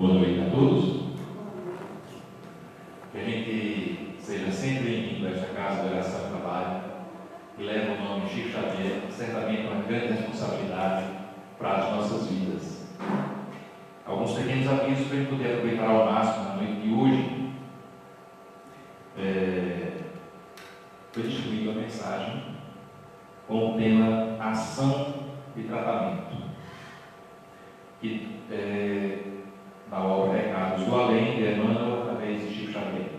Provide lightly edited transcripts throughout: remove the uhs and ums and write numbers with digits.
Boa noite a todos. Que a gente seja sempre bem-vindo a esta casa de oração e trabalho, que leva o nome Chico Xavier, certamente uma grande responsabilidade para as nossas vidas. Alguns pequenos avisos para a gente poder aproveitar ao máximo na noite de hoje. Foi distribuída a mensagem com o tema Ação de Tratamento, que na obra Recados do Além, de Emmanuel, através de Chico Xavier.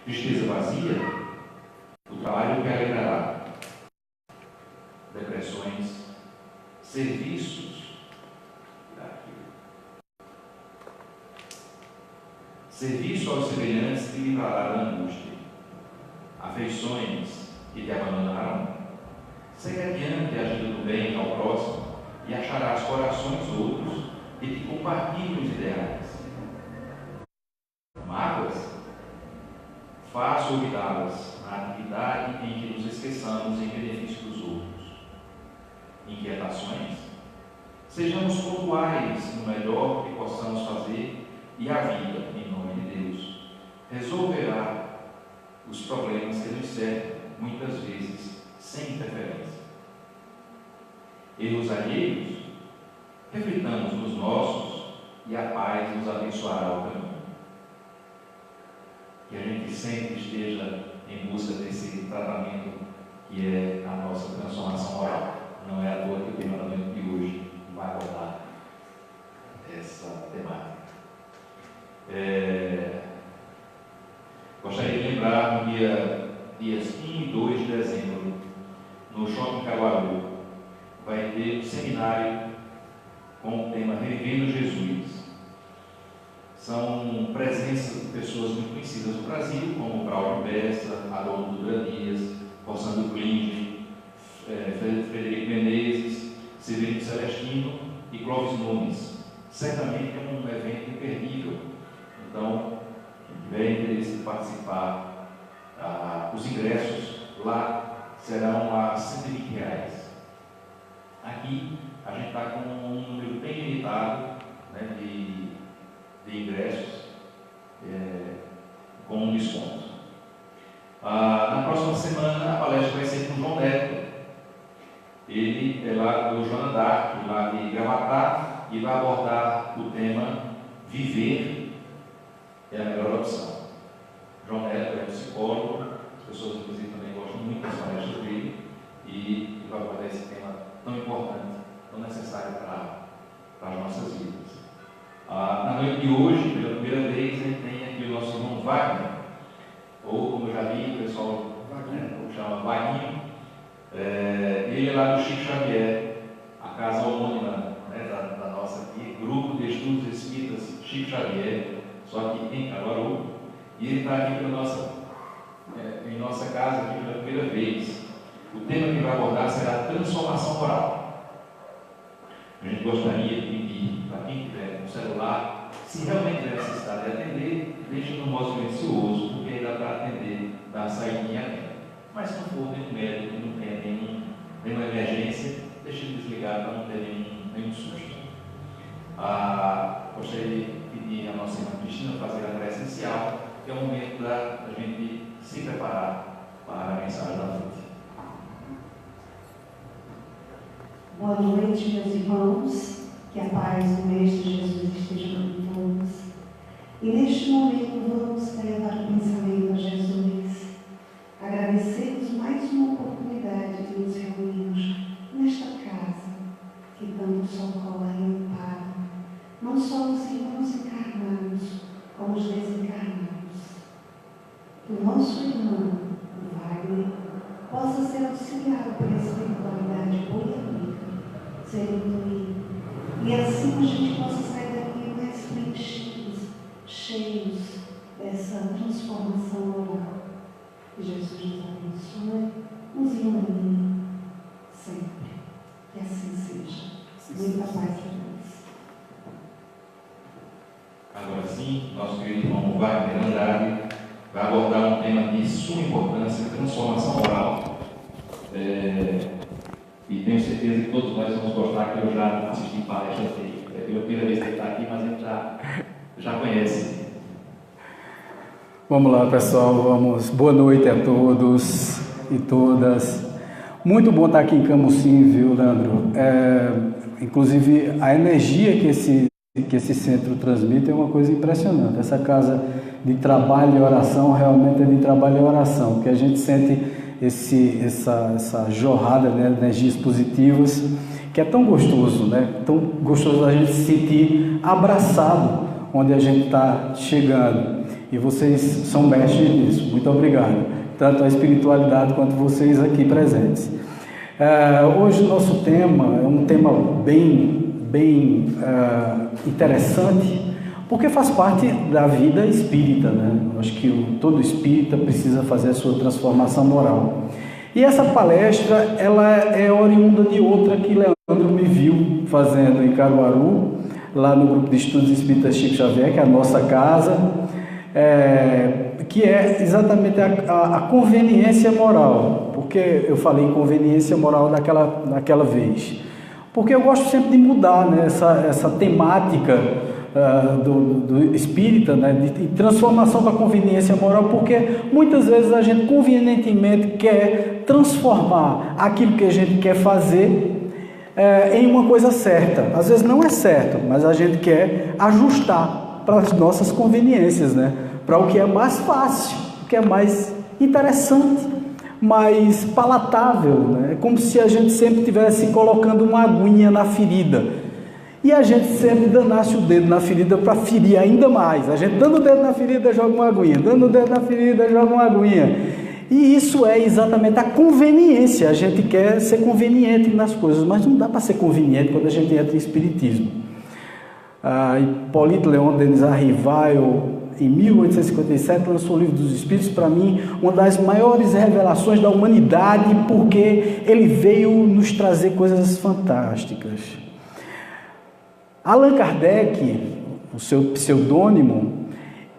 Tristeza vazia, o trabalho que alegrará. Depressões, serviços, serviço aos semelhantes te livrará da angústia. Afeições que te abandonarão. Segue adiante agindo do bem ao próximo e acharás corações outros que te compartilham os ideais. Mágoas, faz olvidá-las na atividade em que nos esqueçamos em benefício dos outros. Inquietações, sejamos pontuais no melhor que possamos fazer e a vida, em nome de Deus, resolverá os problemas que nos cercam, muitas vezes sem interferência. Erros alheios, reflitamos nos nossos e a paz nos abençoará o caminho. Que a gente sempre esteja em busca desse tratamento que é a nossa transformação moral. Não é à toa que o tema da noite de hoje vai abordar essa temática. Gostaria de lembrar no dias 1 e 2 de dezembro, no Shopping Caruaru, vai ter um seminário com o tema Revivendo Jesus. São presenças de pessoas muito conhecidas no Brasil, como Braulio Bessa, Haroldo Dias, Rossandro Kling, Frederico Menezes, Severino Celestino e Clóvis Nunes. Certamente é um evento imperdível. Então, quem tiver interesse em participar, os ingressos lá serão a R$120. Aqui a gente está com um número bem limitado, né, de ingressos com um desconto. Na próxima semana a palestra vai ser com o João Neto. Ele é lá do Joana d'Arc, lá de Gravatá, e vai abordar o tema Viver é a melhor opção. João Neto é psicólogo, as pessoas inclusive também gostam muito das palestras dele, e vai abordar esse tema tão importante, tão necessário para as nossas vidas. Na noite de hoje, pela primeira vez, a gente tem aqui o nosso irmão Wagner, ou como eu já vi, o pessoal chama Wagner. Ele é lá do Chico Xavier, a casa homônima, né, da nossa aqui, Grupo de Estudos Espíritas Chico Xavier, só que em Caruaru, e ele está aqui em nossa casa aqui pela primeira vez. O tema que vai abordar será a transformação moral. A gente gostaria de pedir para quem tiver um celular, se realmente tiver necessidade de atender, deixe no modo silencioso, porque aí dá para atender da saída. Mas se não for nenhum médico, não tem nenhuma emergência, deixe desligado para não ter nenhum susto. Gostaria de pedir à nossa irmã Cristina fazer a prece inicial, que é o momento da gente se preparar para a mensagem da noite. Boa noite, meus irmãos, que a paz do Mestre Jesus esteja com todos. E neste momento vamos levar o pensamento a Jesus, agradecemos mais uma oportunidade de nos reunirmos nesta casa, que tanto socorre e ampara, não só os irmãos encarnados, como os desencarnados. Que o nosso irmão, o Wagner, possa ser auxiliado por espiritualidade boa e amiga, ser intuído, e assim a gente possa sair daqui mais preenchidos, cheios dessa transformação moral. Que Jesus nos abençoe, nos ilumine sempre. Que assim seja. Muita paz para nós. Agora sim, nosso querido irmão Wagner Andrade vai abordar um tema de suma importância, transformação moral. E tenho certeza que todos nós vamos gostar, que eu já assisti palestras dele. pela primeira vez que ele está aqui, mas a gente já conhece. Vamos lá, pessoal, boa noite a todos e todas. Muito bom estar aqui em Camusim, viu, Leandro? Inclusive, a energia que esse centro transmite é uma coisa impressionante. Essa casa de trabalho e oração realmente é de trabalho e oração, porque a gente sente essa jorrada, né, de energias positivas, que é tão gostoso, né? Tão gostoso a gente se sentir abraçado onde a gente está chegando. E vocês são mestres nisso. Muito obrigado. Tanto a espiritualidade quanto vocês aqui presentes. Hoje o nosso tema é um tema bem interessante, porque faz parte da vida espírita, né? Eu acho que todo espírita precisa fazer a sua transformação moral. E essa palestra, ela é oriunda de outra que Leandro me viu fazendo em Caruaru, lá no Grupo de Estudos Espíritas Chico Xavier, que é a nossa casa, que é exatamente a conveniência moral. Por que eu falei conveniência moral naquela vez? Porque eu gosto sempre de mudar, né, essa temática do espírita, né, de transformação da conveniência moral, porque muitas vezes a gente convenientemente quer transformar aquilo que a gente quer fazer em uma coisa certa. Às vezes não é certo, mas a gente quer ajustar para as nossas conveniências, né? Para o que é mais fácil, o que é mais interessante, mais palatável, né? É como se a gente sempre estivesse colocando uma aguinha na ferida e a gente sempre danasse o dedo na ferida para ferir ainda mais. A gente dando o dedo na ferida, joga uma aguinha, dando o dedo na ferida, joga uma aguinha. E isso é exatamente a conveniência. A gente quer ser conveniente nas coisas, mas não dá para ser conveniente quando a gente entra em espiritismo. Hipólito Leon Denis Arrival, em 1857, lançou o Livro dos Espíritos, para mim, uma das maiores revelações da humanidade, porque ele veio nos trazer coisas fantásticas. Allan Kardec, o seu pseudônimo,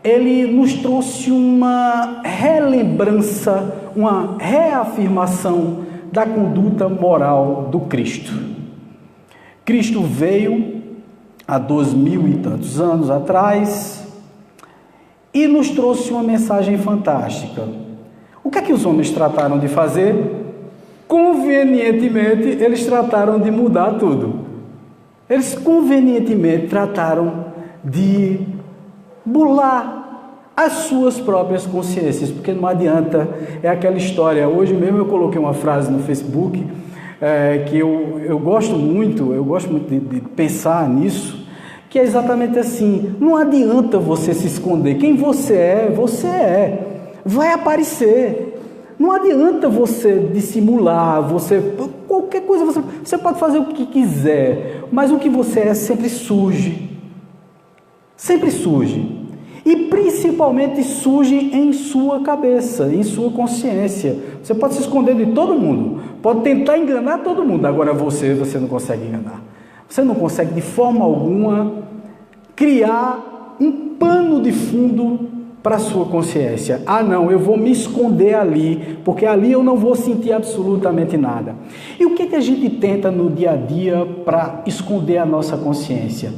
ele nos trouxe uma relembrança, uma reafirmação da conduta moral do Cristo. Cristo veio há 2000 e tantos anos atrás e nos trouxe uma mensagem fantástica. O que é que os homens trataram de fazer? Convenientemente, eles trataram de mudar tudo. Eles convenientemente trataram de bular as suas próprias consciências, porque não adianta, é aquela história. Hoje mesmo eu coloquei uma frase no Facebook que eu gosto muito de pensar nisso, que é exatamente assim: não adianta você se esconder. Quem você é, vai aparecer. Não adianta você dissimular, qualquer coisa, você pode fazer o que quiser, mas o que você é sempre surge. Sempre surge. E principalmente surge em sua cabeça, em sua consciência. Você pode se esconder de todo mundo, pode tentar enganar todo mundo, agora você não consegue enganar. Você não consegue de forma alguma criar um pano de fundo para a sua consciência. Não, eu vou me esconder ali, porque ali eu não vou sentir absolutamente nada. E o que a gente tenta no dia a dia para esconder a nossa consciência?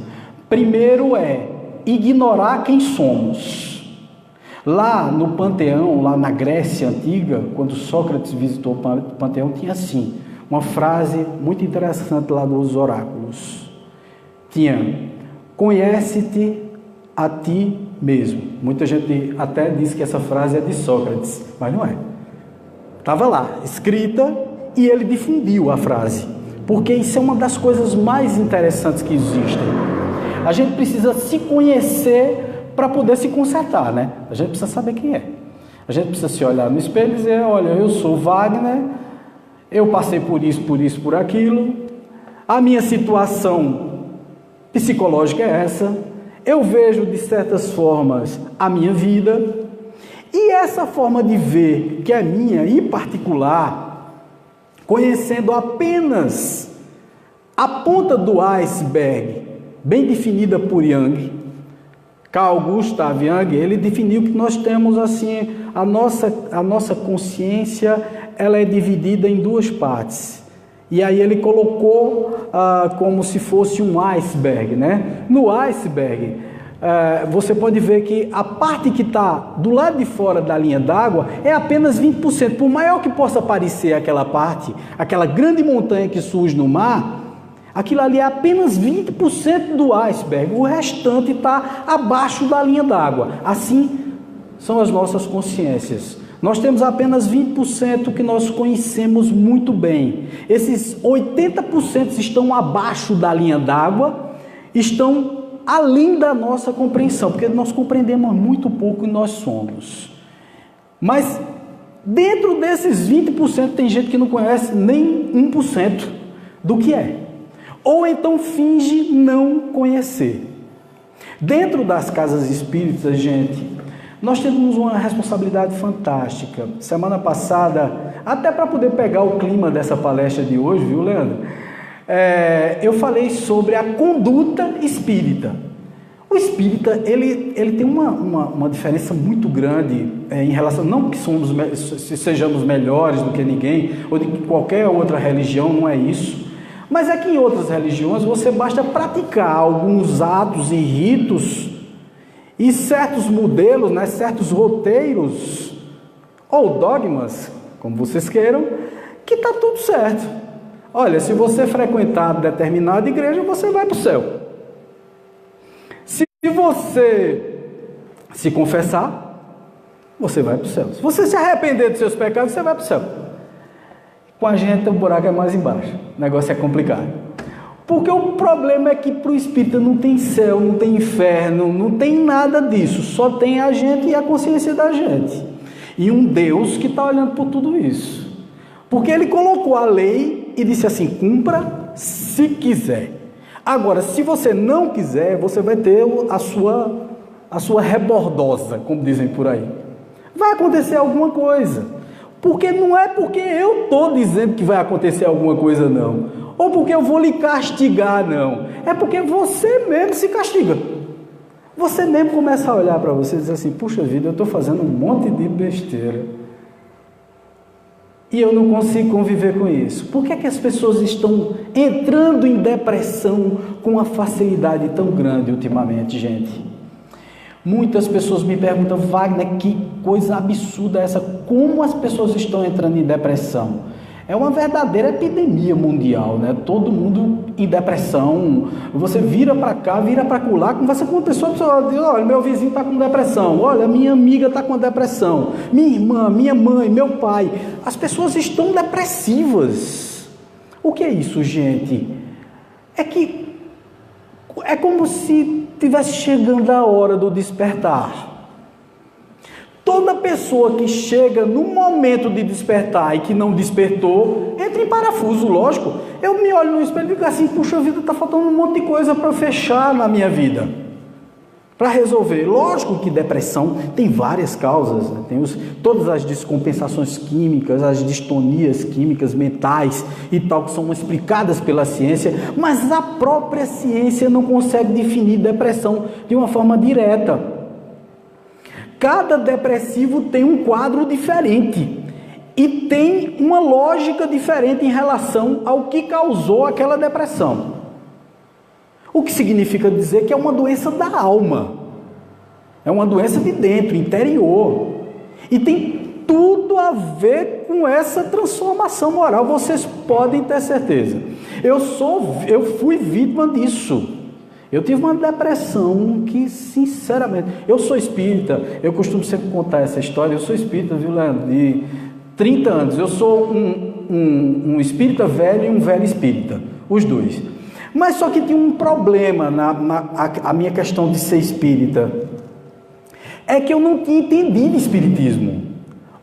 Primeiro é ignorar quem somos. Lá no Panteão, lá na Grécia Antiga, quando Sócrates visitou o Panteão, tinha assim, uma frase muito interessante lá dos oráculos. Tinha: conhece-te a ti mesmo. Muita gente até diz que essa frase é de Sócrates, mas não é. Estava lá, escrita, e ele difundiu a frase, porque isso é uma das coisas mais interessantes que existem. A gente precisa se conhecer para poder se consertar, né? A gente precisa saber quem é. A gente precisa se olhar no espelho e dizer: olha, eu sou Wagner, eu passei por isso, por aquilo, a minha situação psicológica é essa, eu vejo de certas formas a minha vida, e essa forma de ver que é minha e particular, conhecendo apenas a ponta do iceberg, bem definida por Jung, Carl Gustav Jung, ele definiu que nós temos assim, a nossa consciência, ela é dividida em duas partes. E aí ele colocou como se fosse um iceberg, né? No iceberg, você pode ver que a parte que está do lado de fora da linha d'água é apenas 20%. Por maior que possa parecer aquela parte, aquela grande montanha que surge no mar, aquilo ali é apenas 20% do iceberg. O restante está abaixo da linha d'água. Assim são as nossas consciências. Nós temos apenas 20% que nós conhecemos muito bem. Esses 80% estão abaixo da linha d'água, estão além da nossa compreensão, porque nós compreendemos muito pouco e nós somos. Mas dentro desses 20% tem gente que não conhece nem 1% do que é. Ou então finge não conhecer. Dentro das casas espíritas, gente, nós temos uma responsabilidade fantástica. Semana passada, até para poder pegar o clima dessa palestra de hoje, viu, Leandro? Eu falei sobre a conduta espírita. O espírita, ele tem uma diferença muito grande em relação, não que sejamos melhores do que ninguém, ou de qualquer outra religião, não é isso. Mas é que em outras religiões você basta praticar alguns atos e ritos e certos modelos, né, certos roteiros ou dogmas, como vocês queiram, que está tudo certo. Olha, se você frequentar determinada igreja, você vai para o céu. Se você se confessar, você vai para o céu. Se você se arrepender dos seus pecados, você vai para o céu. Com a gente o buraco é mais embaixo, o negócio é complicado. Porque o problema é que para o espírita não tem céu, não tem inferno, não tem nada disso. Só tem a gente e a consciência da gente. E um Deus que está olhando por tudo isso. Porque ele colocou a lei e disse assim, cumpra se quiser. Agora, se você não quiser, você vai ter a sua rebordosa, como dizem por aí. Vai acontecer alguma coisa. Porque não é porque eu estou dizendo que vai acontecer alguma coisa, não. Ou porque eu vou lhe castigar, não. É porque você mesmo se castiga. Você mesmo começa a olhar para você e dizer assim, puxa vida, eu estou fazendo um monte de besteira. E eu não consigo conviver com isso. Por que é que as pessoas estão entrando em depressão com uma facilidade tão grande ultimamente, gente? Muitas pessoas me perguntam, Wagner, que coisa absurda é essa? Como as pessoas estão entrando em depressão? É uma verdadeira epidemia mundial, né? Todo mundo em depressão. Você vira para cá, vira para lá, conversa com uma pessoa, a pessoa diz, olha, meu vizinho está com depressão, olha, minha amiga está com depressão, minha irmã, minha mãe, meu pai. As pessoas estão depressivas. O que é isso, gente? É como se estivesse chegando a hora do despertar. Toda pessoa que chega no momento de despertar e que não despertou, entra em parafuso, lógico. Eu me olho no espelho e digo assim, puxa vida, está faltando um monte de coisa para fechar na minha vida, para resolver. Lógico que depressão tem várias causas, né? Tem todas as descompensações químicas, as distonias químicas, mentais e tal, que são explicadas pela ciência, mas a própria ciência não consegue definir depressão de uma forma direta. Cada depressivo tem um quadro diferente e tem uma lógica diferente em relação ao que causou aquela depressão. O que significa dizer que é uma doença da alma, é uma doença de dentro, interior, e tem tudo a ver com essa transformação moral, vocês podem ter certeza. Eu fui vítima disso. Eu tive uma depressão que, sinceramente, eu sou espírita, eu costumo sempre contar essa história, eu sou espírita, viu, Leandro, de 30 anos, eu sou um espírita velho e um velho espírita, os dois. Mas só que tinha um problema a minha questão de ser espírita, é que eu não tinha entendido espiritismo,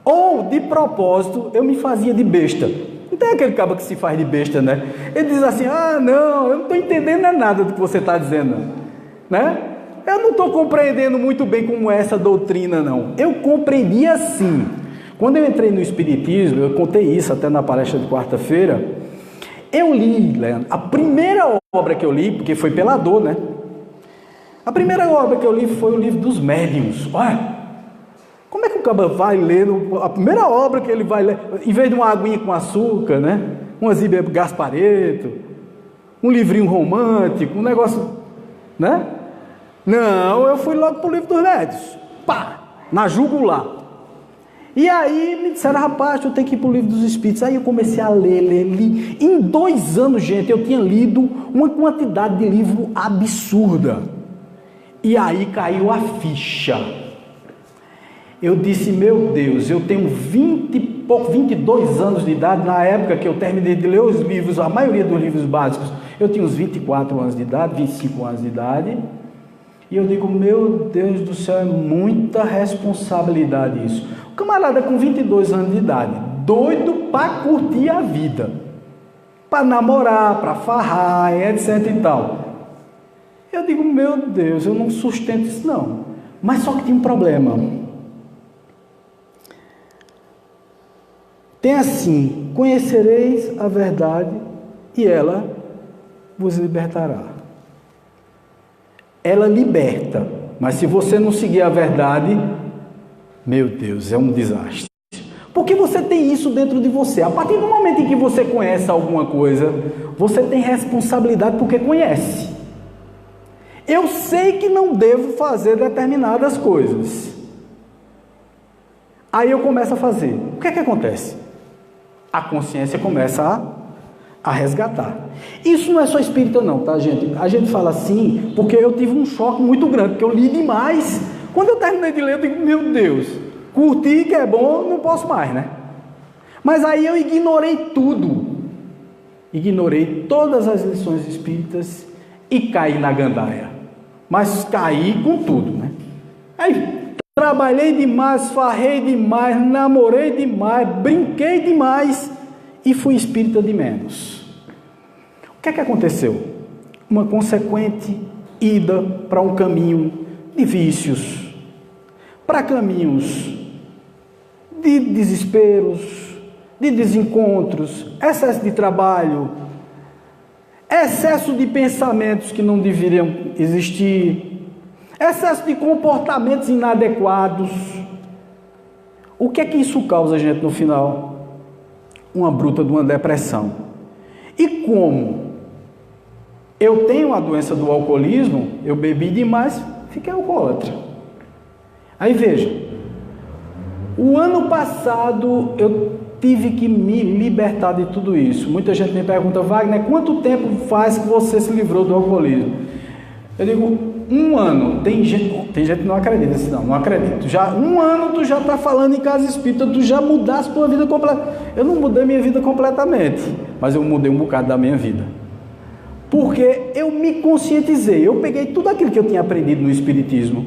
ou de propósito eu me fazia de besta. Não tem aquele cabo que se faz de besta, né? Ele diz assim, não, eu não estou entendendo nada do que você está dizendo, né? Eu não estou compreendendo muito bem como é essa doutrina, não. Eu compreendi assim. Quando eu entrei no espiritismo, eu contei isso até na palestra de quarta-feira, eu li, Leandro, a primeira obra que eu li, porque foi pela dor, né? A primeira obra que eu li foi o livro dos médiuns. Olha, como é que o cara vai ler a primeira obra que ele vai ler, em vez de uma aguinha com açúcar, né? uma Zíbia Gaspareto, um livrinho romântico, um negócio, né? Não, eu fui logo para o Livro dos Médiuns, pá, na jugular. E aí me disseram, rapaz, eu tenho que ir para o Livro dos Espíritos. Aí eu comecei a li. Em 2 anos, gente, eu tinha lido uma quantidade de livro absurda. E aí caiu a ficha. Eu disse, meu Deus, eu tenho 22 anos de idade. Na época que eu terminei de ler os livros, a maioria dos livros básicos, eu tinha uns 24 anos de idade, 25 anos de idade. E eu digo, meu Deus do céu, é muita responsabilidade isso. O camarada com 22 anos de idade, doido para curtir a vida, para namorar, para farrar, etc e tal. Eu digo, meu Deus, eu não sustento isso não. Mas só que tem um problema. Tem assim, conhecereis a verdade e ela vos libertará. Ela liberta, mas se você não seguir a verdade, meu Deus, é um desastre. Porque você tem isso dentro de você. A partir do momento em que você conhece alguma coisa, você tem responsabilidade porque conhece. Eu sei que não devo fazer determinadas coisas. Aí eu começo a fazer. O que é que acontece? A consciência começa a resgatar. Isso não é só espírita não, tá, gente? A gente fala assim porque eu tive um choque muito grande, porque eu li demais. Quando eu terminei de ler, eu digo, meu Deus, curti que é bom, não posso mais, né? Mas aí eu ignorei tudo. Ignorei todas as lições espíritas e caí na gandaia. Mas caí com tudo, né? Aí trabalhei demais, farrei demais, namorei demais, brinquei demais e fui espírita de menos. O que é que aconteceu? Uma consequente ida para um caminho de vícios, para caminhos de desesperos, de desencontros, excesso de trabalho, excesso de pensamentos que não deveriam existir, excesso de comportamentos inadequados. O que é que isso causa, gente, no final? Uma bruta de uma depressão. E como eu tenho a doença do alcoolismo, eu bebi demais, fiquei alcoólatra. Aí veja, o ano passado eu tive que me libertar de tudo isso. Muita gente me pergunta, Wagner, quanto tempo faz que você se livrou do alcoolismo? Eu digo, 1 ano. Tem gente que não acredita assim, não acredito. Já 1 ano tu já está falando em casa espírita, tu já mudaste tua vida completa. Eu não mudei minha vida completamente, mas eu mudei um bocado da minha vida. Porque eu me conscientizei, eu peguei tudo aquilo que eu tinha aprendido no espiritismo,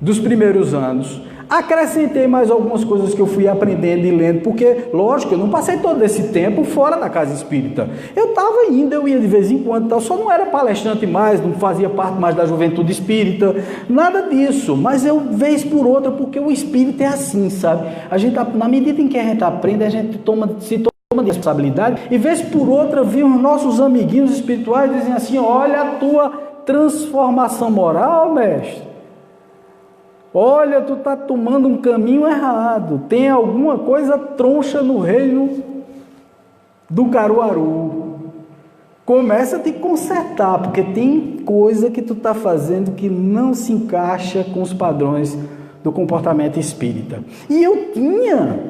dos primeiros anos, acrescentei mais algumas coisas que eu fui aprendendo e lendo, porque, lógico, eu não passei todo esse tempo fora da casa espírita. Eu estava indo, eu ia de vez em quando, tal, só não era palestrante mais, não fazia parte mais da juventude espírita, nada disso, mas eu, vez por outra, porque o espírito é assim, sabe? A gente, na medida em que a gente aprende, a gente toma de responsabilidade, e vez por outra, vi os nossos amiguinhos espirituais dizem assim, olha a tua transformação moral, mestre. Olha, tu está tomando um caminho errado. Tem alguma coisa troncha no reino do Caruaru. Começa a te consertar, porque tem coisa que tu está fazendo que não se encaixa com os padrões do comportamento espírita. E eu tinha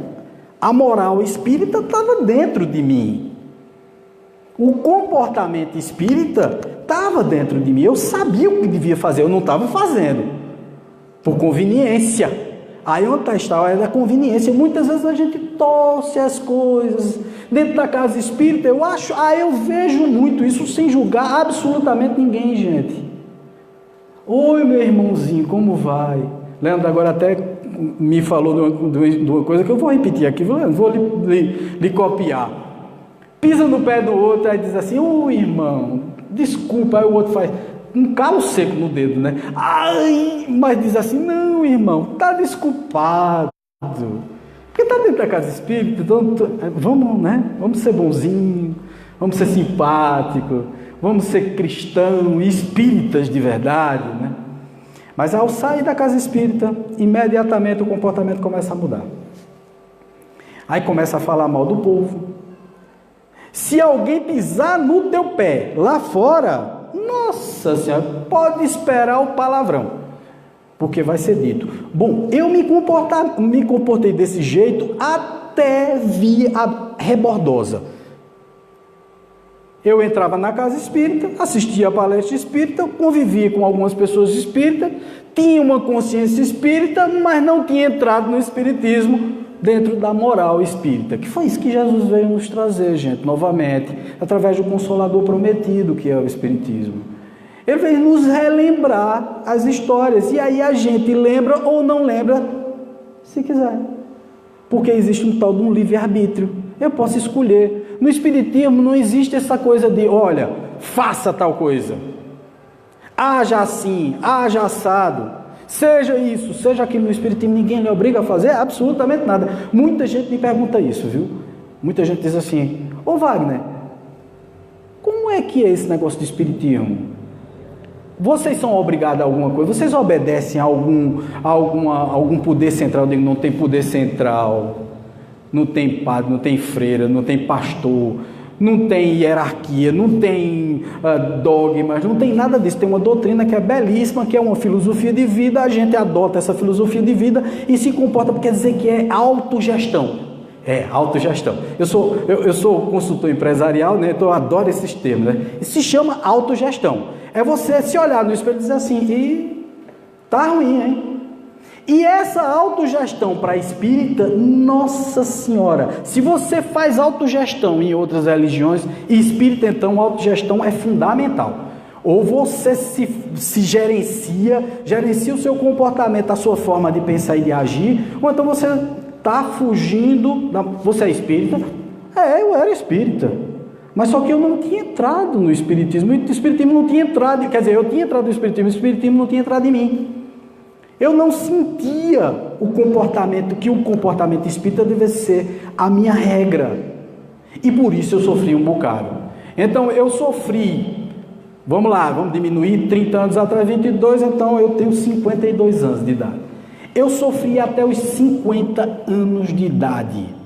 a moral espírita, estava dentro de mim. O comportamento espírita estava dentro de mim. Eu sabia o que devia fazer, eu não estava fazendo. Por conveniência. Aí onde está a história da conveniência. Muitas vezes a gente torce as coisas dentro da casa espírita. Eu vejo muito isso sem julgar absolutamente ninguém, gente. Oi, meu irmãozinho, como vai? Leandro agora até me falou de uma coisa que eu vou repetir aqui, vou lhe copiar. Pisa no pé do outro, aí diz assim, ô irmão, desculpa, aí o outro faz um calo seco no dedo, né? Ai, mas diz assim, não, irmão, tá desculpado. Porque tá dentro da casa espírita, então vamos, né? Vamos ser bonzinho, vamos ser simpático, vamos ser cristão, espíritas de verdade, né? Mas ao sair da casa espírita, imediatamente o comportamento começa a mudar. Aí começa a falar mal do povo. Se alguém pisar no teu pé lá fora, nossa Senhora, pode esperar o palavrão, porque vai ser dito. Bom, eu me comportei desse jeito até vir a rebordosa. Eu entrava na casa espírita, assistia a palestra espírita, convivia com algumas pessoas espíritas, tinha uma consciência espírita, mas não tinha entrado no espiritismo dentro da moral espírita, que foi isso que Jesus veio nos trazer, gente, novamente, através do Consolador prometido, que é o espiritismo. Ele veio nos relembrar as histórias, e aí a gente lembra ou não lembra, se quiser, porque existe um tal de um livre-arbítrio. Eu posso escolher. No espiritismo não existe essa coisa de, olha, faça tal coisa, haja assim, haja assado, seja isso, seja aquilo. No espiritismo ninguém lhe obriga a fazer absolutamente nada. Muita gente me pergunta isso, viu? Muita gente diz assim, ô Wagner, como é que é esse negócio de espiritismo? Vocês são obrigados a alguma coisa? Vocês obedecem a algum poder central? Eu digo, não tem poder central. Não tem padre, não tem freira, não tem pastor, não tem hierarquia, não tem dogmas, não tem nada disso. Tem uma doutrina que é belíssima, que é uma filosofia de vida. A gente adota essa filosofia de vida e se comporta, porque quer dizer que é autogestão. É, autogestão. Eu sou consultor empresarial, né? Então eu adoro esses termos, né? E se chama autogestão. É você se olhar no espelho e dizer assim, e tá ruim, hein? E essa autogestão para espírita, nossa senhora, se você faz autogestão em outras religiões, e espírita então, autogestão é fundamental. Ou você se gerencia o seu comportamento, a sua forma de pensar e de agir, ou então você está fugindo, você é espírita? É, eu era espírita, mas só que eu não tinha entrado no espiritismo, o espiritismo não tinha entrado, quer dizer, eu tinha entrado no espiritismo, o espiritismo não tinha entrado em mim. Eu não sentia o comportamento espírita deve ser a minha regra. E por isso eu sofri um bocado. Então eu sofri, vamos lá, vamos diminuir 30 anos atrás, 22, então eu tenho 52 anos de idade. Eu sofri até os 50 anos de idade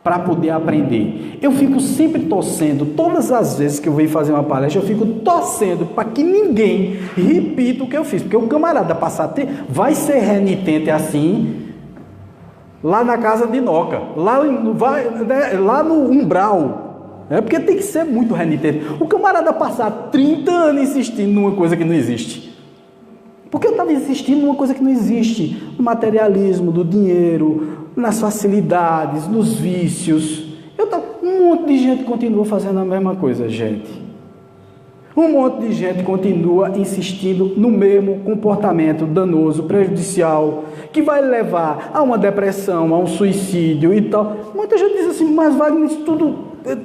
para poder aprender. Eu fico sempre torcendo, todas as vezes que eu venho fazer uma palestra, eu fico torcendo para que ninguém repita o que eu fiz, porque o camarada passar a ter, vai ser renitente assim, lá na casa de Noca, lá no umbral, porque tem que ser muito renitente. O camarada passar 30 anos insistindo numa coisa que não existe, porque eu estava insistindo numa coisa que não existe, no materialismo, do dinheiro, nas facilidades, nos vícios. Um monte de gente continua fazendo a mesma coisa, gente. Um monte de gente continua insistindo no mesmo comportamento danoso, prejudicial, que vai levar a uma depressão, a um suicídio e tal. Muita gente diz assim, mas Wagner, isso tudo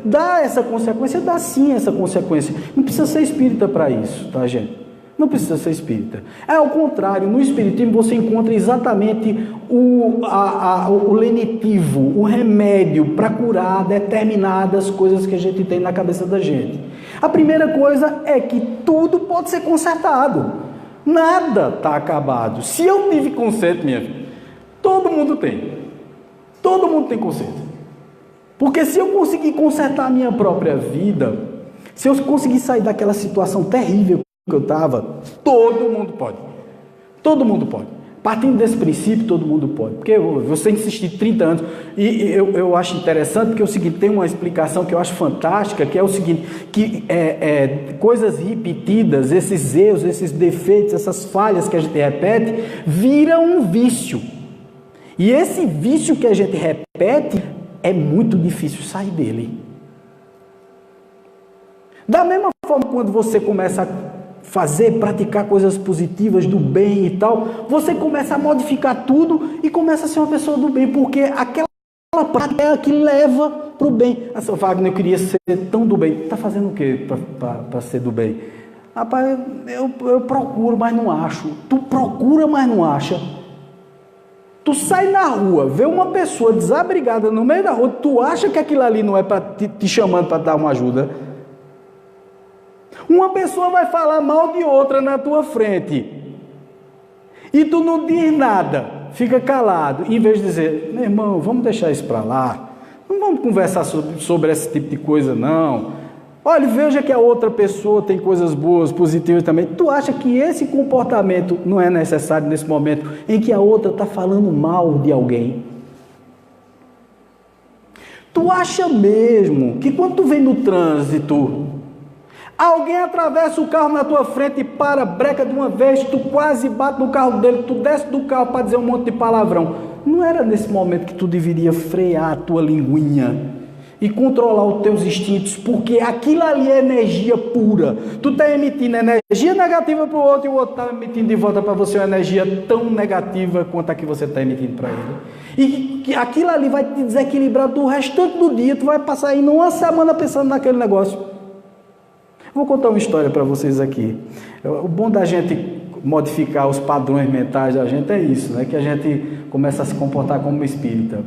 dá essa consequência? Dá sim essa consequência. Não precisa ser espírita para isso, tá, gente? Não precisa ser espírita. É ao contrário, no espiritismo você encontra exatamente o lenitivo, o remédio para curar determinadas coisas que a gente tem na cabeça da gente. A primeira coisa é que tudo pode ser consertado. Nada está acabado. Se eu tive conserto, minha filha, todo mundo tem. Todo mundo tem conserto. Porque se eu conseguir consertar a minha própria vida, se eu conseguir sair daquela situação terrível que eu estava, todo mundo pode. Todo mundo pode. Partindo desse princípio, todo mundo pode. Porque você insistir 30 anos, e eu acho interessante, porque é o seguinte, tem uma explicação que eu acho fantástica, que é o seguinte, que coisas repetidas, esses erros, esses defeitos, essas falhas que a gente repete, viram um vício. E esse vício que a gente repete, é muito difícil sair dele. Da mesma forma, quando você começa a praticar coisas positivas, do bem e tal, você começa a modificar tudo e começa a ser uma pessoa do bem, porque aquela prática é a que leva para o bem. Wagner, eu queria ser tão do bem. Está fazendo o quê para ser do bem? Rapaz, eu procuro, mas não acho. Tu procura, mas não acha. Tu sai na rua, vê uma pessoa desabrigada no meio da rua, tu acha que aquilo ali não é para te chamando para dar uma ajuda? Uma pessoa vai falar mal de outra na tua frente e tu não diz nada, fica calado, em vez de dizer, meu irmão, vamos deixar isso para lá, Não vamos conversar sobre esse tipo de coisa, não. Olha, veja que a outra pessoa tem coisas boas, positivas também. Tu acha que esse comportamento não é necessário nesse momento em que a outra está falando mal de alguém? Tu acha mesmo que quando tu vem no trânsito, alguém atravessa o carro na tua frente e para a breca de uma vez, tu quase bate no carro dele, tu desce do carro para dizer um monte de palavrão. Não era nesse momento que tu deveria frear a tua linguinha e controlar os teus instintos, porque aquilo ali é energia pura. Tu está emitindo energia negativa para o outro e o outro está emitindo de volta para você uma energia tão negativa quanto a que você está emitindo para ele. E que aquilo ali vai te desequilibrar do restante do dia, tu vai passar aí uma semana pensando naquele negócio. Vou contar uma história para vocês aqui. O bom da gente modificar os padrões mentais da gente é isso, né? Que a gente começa a se comportar como espírita.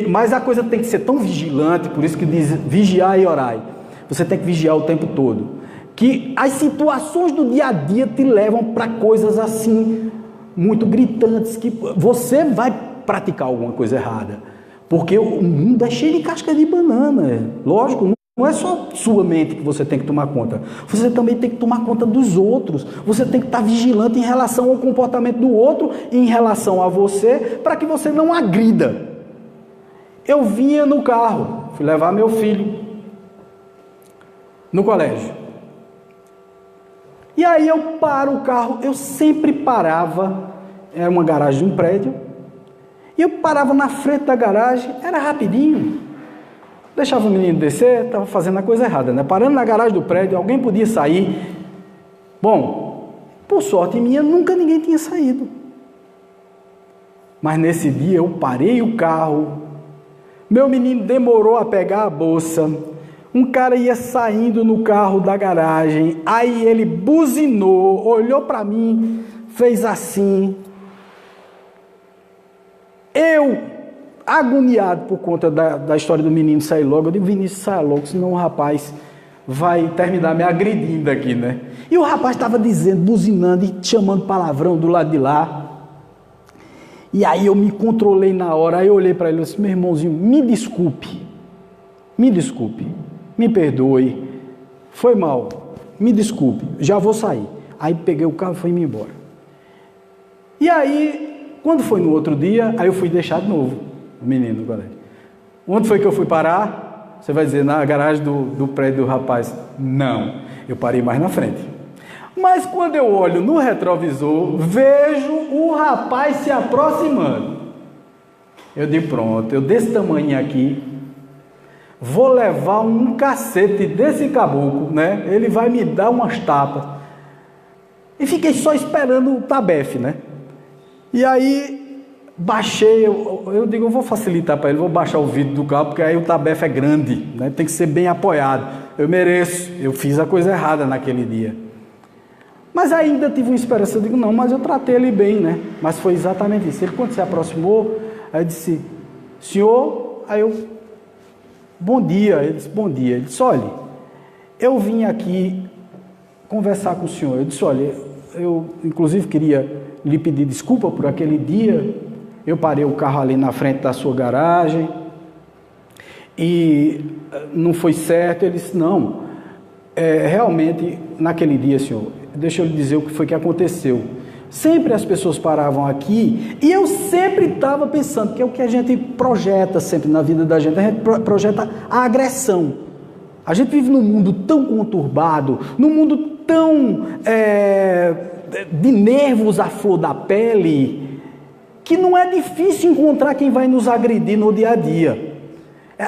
Mas a coisa tem que ser tão vigilante, por isso que diz vigiar e orai. Você tem que vigiar o tempo todo. Que as situações do dia a dia te levam para coisas assim, muito gritantes, que você vai praticar alguma coisa errada. Porque o mundo é cheio de casca de banana. Lógico, não é só sua mente que você tem que tomar conta. Você também tem que tomar conta dos outros. Você tem que estar vigilante em relação ao comportamento do outro e em relação a você, para que você não agrida. Eu vinha no carro, fui levar meu filho no colégio. E aí eu paro o carro, eu sempre parava, era uma garagem de um prédio, e eu parava na frente da garagem, era rapidinho. Deixava o menino descer, estava fazendo a coisa errada, né? Parando na garagem do prédio, alguém podia sair. Bom, por sorte minha, nunca ninguém tinha saído. Mas nesse dia eu parei o carro, meu menino demorou a pegar a bolsa, um cara ia saindo no carro da garagem, aí ele buzinou, olhou para mim, fez assim. Eu, agoniado por conta da história do menino sair logo, eu digo, Vinícius, sai logo, senão o rapaz vai terminar me agredindo aqui, né? E o rapaz estava dizendo, buzinando e chamando palavrão do lado de lá. E aí eu me controlei na hora, aí eu olhei para ele e disse, meu irmãozinho, me desculpe, me perdoe, foi mal, me desculpe, já vou sair. Aí peguei o carro e fui embora. E aí, quando foi no outro dia, aí eu fui deixar de novo o menino no colégio. Onde foi que eu fui parar? Você vai dizer, na garagem do prédio do rapaz. Não, eu parei mais na frente. Mas quando eu olho no retrovisor, vejo o rapaz se aproximando. Eu digo, pronto, eu desse tamanho aqui, vou levar um cacete desse caboclo, né? Ele vai me dar umas tapas. E fiquei só esperando o tabefe, né? E aí, baixei, eu digo, eu vou facilitar para ele, vou baixar o vidro do carro, porque aí o tabefe é grande, né? Tem que ser bem apoiado. Eu mereço, eu fiz a coisa errada naquele dia. Mas ainda tive uma esperança, eu digo, não, mas eu tratei ele bem, né? Mas foi exatamente isso. Ele, quando se aproximou, aí eu disse, senhor, aí eu, bom dia. Ele disse, bom dia. Ele disse, olha, eu vim aqui conversar com o senhor. Eu disse, olha, eu inclusive queria lhe pedir desculpa por aquele dia. Eu parei o carro ali na frente da sua garagem e não foi certo. Ele disse, não, realmente, naquele dia, senhor, deixa eu lhe dizer o que foi que aconteceu. Sempre as pessoas paravam aqui e eu sempre estava pensando, que é o que a gente projeta sempre na vida da gente, a gente projeta a agressão. A gente vive num mundo tão conturbado, num mundo tão de nervos à flor da pele, que não é difícil encontrar quem vai nos agredir no dia a dia.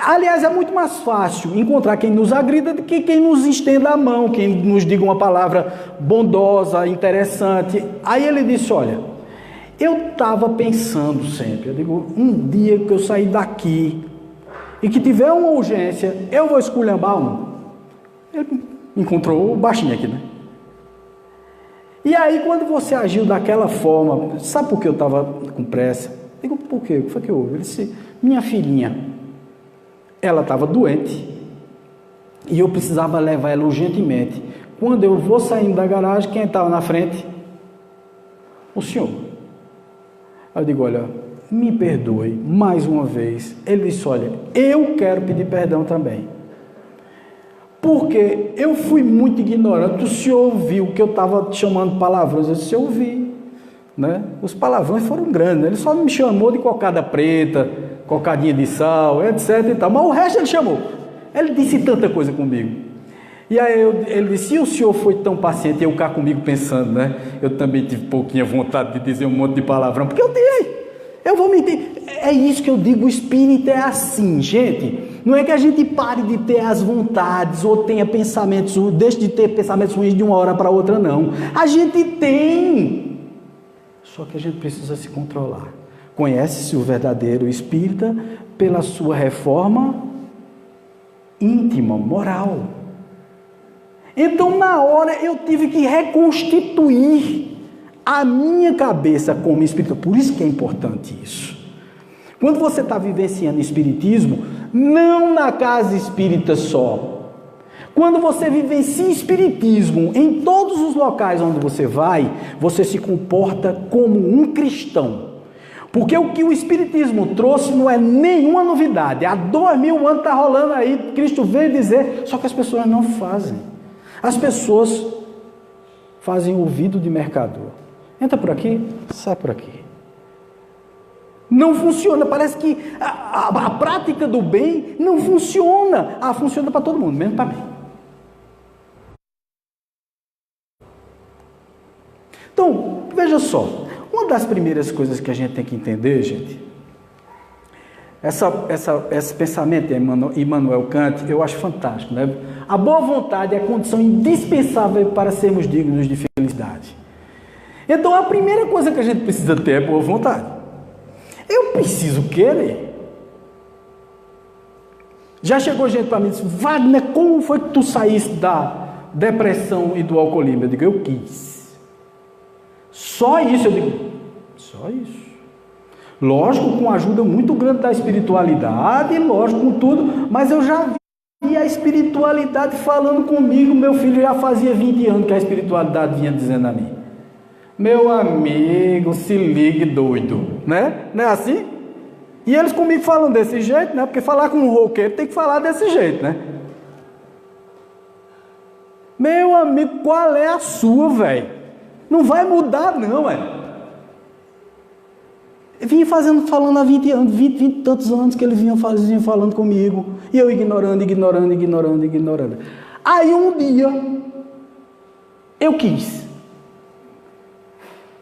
Aliás, é muito mais fácil encontrar quem nos agrida do que quem nos estenda a mão, quem nos diga uma palavra bondosa, interessante. Aí ele disse, olha, eu estava pensando sempre, eu digo, um dia que eu sair daqui e que tiver uma urgência, eu vou esculhambar um. Ele encontrou o baixinho aqui, né? E aí, quando você agiu daquela forma, sabe por que eu estava com pressa? Eu digo, por quê? O que foi que houve? Ele disse, minha filhinha, ela estava doente e eu precisava levar ela urgentemente. Quando eu vou saindo da garagem, quem estava na frente? O senhor. Aí eu digo, olha, me perdoe mais uma vez. Ele disse, olha, eu quero pedir perdão também. Porque eu fui muito ignorante. O senhor ouviu que eu estava chamando palavrões. Eu disse, eu ouvi. Né? Os palavrões foram grandes. Né? Ele só me chamou de cocada preta, cocadinha de sal, etc. E tal. Mas o resto ele chamou. Ele disse tanta coisa comigo. E aí ele disse, e o senhor foi tão paciente, eu cá comigo pensando, né? Eu também tive pouquinha vontade de dizer um monte de palavrão, porque eu tive. Eu vou mentir. É isso que eu digo, o espírito é assim, gente. Não é que a gente pare de ter as vontades, ou tenha pensamentos, ou deixe de ter pensamentos ruins de uma hora para outra, não. A gente tem. Só que a gente precisa se controlar. Conhece-se o verdadeiro espírita pela sua reforma íntima, moral. Então, na hora, eu tive que reconstituir a minha cabeça como espírita. Por isso que é importante isso. Quando você está vivenciando espiritismo, não na casa espírita só. Quando você vivencia espiritismo em todos os locais onde você vai, você se comporta como um cristão. Porque o que o espiritismo trouxe não é nenhuma novidade. Há 2000 anos está rolando aí, Cristo veio dizer, só que as pessoas não fazem. As pessoas fazem ouvido de mercador. Entra por aqui, sai por aqui. Não funciona, parece que a prática do bem não funciona. Funciona para todo mundo, menos para mim. Então, veja só, uma das primeiras coisas que a gente tem que entender, gente, esse pensamento de Immanuel Kant, eu acho fantástico, né? A boa vontade é a condição indispensável para sermos dignos de felicidade. Então, a primeira coisa que a gente precisa ter é boa vontade. Eu preciso querer. Já chegou gente para mim e disse, Wagner, como foi que tu saíste da depressão e do alcoolismo? Eu digo, eu quis. Só isso, eu digo, só isso. Lógico, com ajuda muito grande da espiritualidade, lógico, com tudo, mas eu já vi a espiritualidade falando comigo. Meu filho já fazia 20 anos que a espiritualidade vinha dizendo a mim, meu amigo, se ligue doido, né? Não é assim? E eles comigo falam desse jeito, né? Porque falar com um roqueiro tem que falar desse jeito, né? Meu amigo, qual é a sua, velho? Não vai mudar não, velho. Vinha falando há 20 anos, 20 e tantos anos que eles vinham falando comigo. E eu ignorando. Aí um dia, eu quis.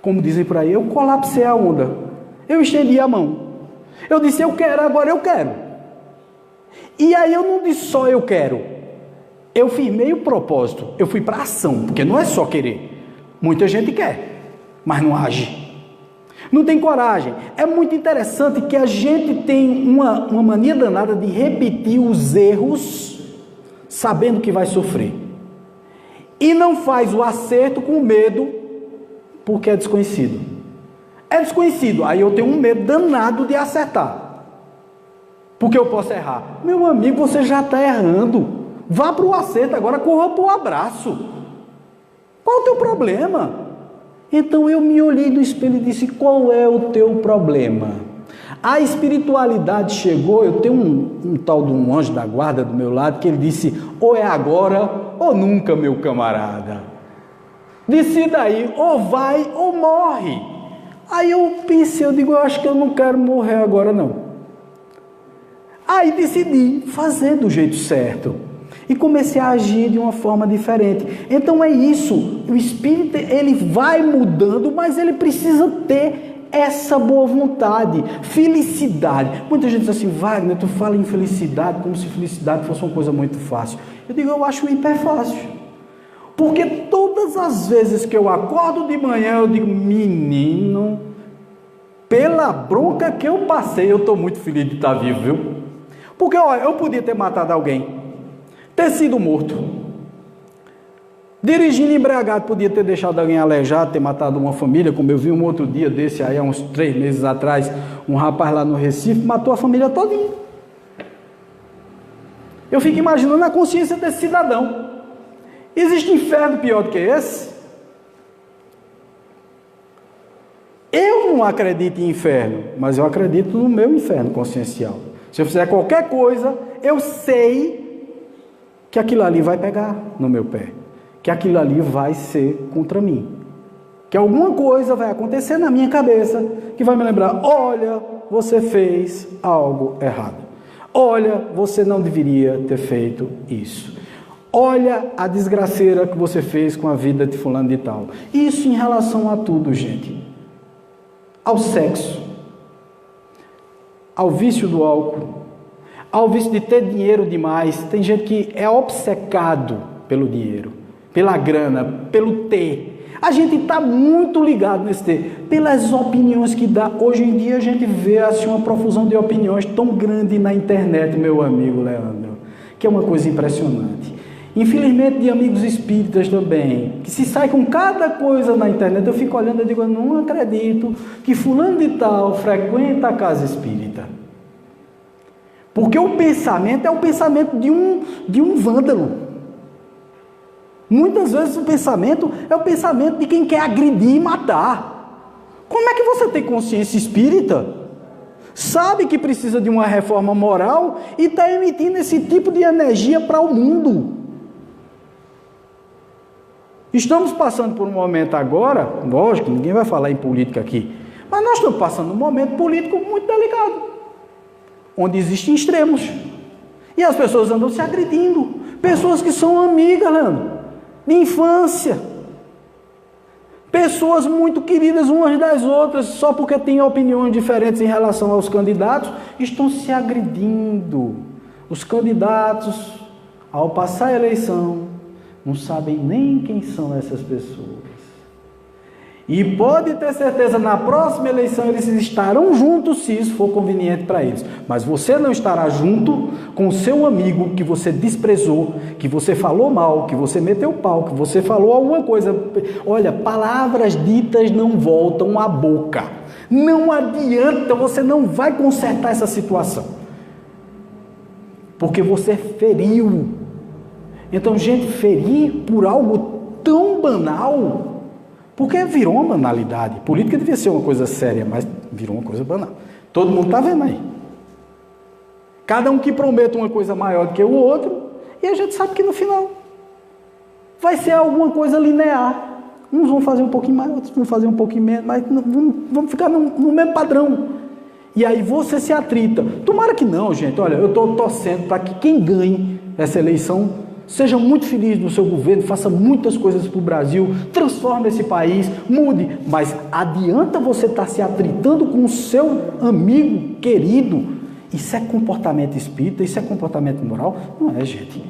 Como dizem por aí, eu colapsei a onda. Eu estendi a mão. Eu disse, eu quero, agora eu quero. E aí eu não disse só eu quero. Eu firmei o propósito. Eu fui para a ação, porque não é só querer. Muita gente quer, mas não age. Não tem coragem. É muito interessante que a gente tem uma mania danada de repetir os erros, sabendo que vai sofrer. E não faz o acerto com medo, porque é desconhecido. É desconhecido. Aí eu tenho um medo danado de acertar. Porque eu posso errar. Meu amigo, você já está errando. Vá para o acerto, agora corra para o abraço. Qual o teu problema? Então eu me olhei no espelho e disse, qual é o teu problema? A espiritualidade chegou, eu tenho um tal de um anjo da guarda do meu lado, que ele disse, ou é agora ou nunca, meu camarada. Decida aí, ou vai ou morre. Aí eu pensei, eu digo, eu acho que eu não quero morrer agora não. Aí decidi fazer do jeito certo. E comecei a agir de uma forma diferente. Então é isso, o espírito ele vai mudando, mas ele precisa ter essa boa vontade, felicidade. Muita gente diz assim, Wagner, tu fala em felicidade como se felicidade fosse uma coisa muito fácil. Eu digo, eu acho hiper fácil. Porque todas as vezes que eu acordo de manhã, eu digo, menino, pela bronca que eu passei, eu estou muito feliz de estar vivo, viu? Porque, olha, eu podia ter matado alguém, ter sido morto, dirigindo embriagado, podia ter deixado alguém aleijado, ter matado uma família, como eu vi um outro dia desse aí, há uns 3 meses atrás, um rapaz lá no Recife, matou a família todinha. Eu fico imaginando a consciência desse cidadão. Existe inferno pior do que esse? Eu Eu não acredito em inferno, mas eu acredito no meu inferno consciencial. Se eu fizer qualquer coisa, eu sei que aquilo ali vai pegar no meu pé, que aquilo ali vai ser contra mim, que alguma coisa vai acontecer na minha cabeça que vai me lembrar: olha, você fez algo errado, olha, você não deveria ter feito isso, olha a desgraceira que você fez com a vida de fulano de tal. Isso em relação a tudo, gente. Ao sexo, ao vício do álcool, ao vício de ter dinheiro demais. Tem gente que é obcecado pelo dinheiro, pela grana, pelo ter. A gente está muito ligado nesse ter, pelas opiniões que dá. Hoje em dia a gente vê assim, uma profusão de opiniões tão grande na internet, meu amigo Leandro, que é uma coisa impressionante. Infelizmente, de amigos espíritas também, que se sai com cada coisa na internet, eu fico olhando e digo: eu não acredito que fulano de tal frequenta a casa espírita. Porque o pensamento é o pensamento de um vândalo. Muitas vezes o pensamento é o pensamento de quem quer agredir e matar. Como é que você tem consciência espírita? Sabe que precisa de uma reforma moral e está emitindo esse tipo de energia para o mundo. Estamos passando por um momento agora, lógico, ninguém vai falar em política aqui, mas nós estamos passando um momento político muito delicado, onde existem extremos, e as pessoas andam se agredindo, pessoas que são amigas, Leandro, de infância, pessoas muito queridas umas das outras, só porque têm opiniões diferentes em relação aos candidatos, estão se agredindo. Os candidatos, ao passar a eleição, não sabem nem quem são essas pessoas. E pode ter certeza, na próxima eleição eles estarão juntos se isso for conveniente para eles. Mas você não estará junto com o seu amigo que você desprezou, que você falou mal, que você meteu pau, que você falou alguma coisa. Olha, palavras ditas não voltam à boca. Não adianta, você não vai consertar essa situação. Porque você feriu. Então, gente, ferir por algo tão banal, porque virou uma banalidade. Política devia ser uma coisa séria, mas virou uma coisa banal. Todo mundo está vendo aí. Cada um que promete uma coisa maior do que o outro, e a gente sabe que no final vai ser alguma coisa linear. Uns vão fazer um pouquinho mais, outros vão fazer um pouquinho menos, mas vamos ficar no mesmo padrão. E aí você se atrita. Tomara que não, gente. Olha, eu estou torcendo para que quem ganhe essa eleição seja muito feliz no seu governo, faça muitas coisas para o Brasil, transforme esse país, mude. Mas adianta você estar se atritando com o seu amigo querido? Isso é comportamento espírita? Isso é comportamento moral? Não é, gente.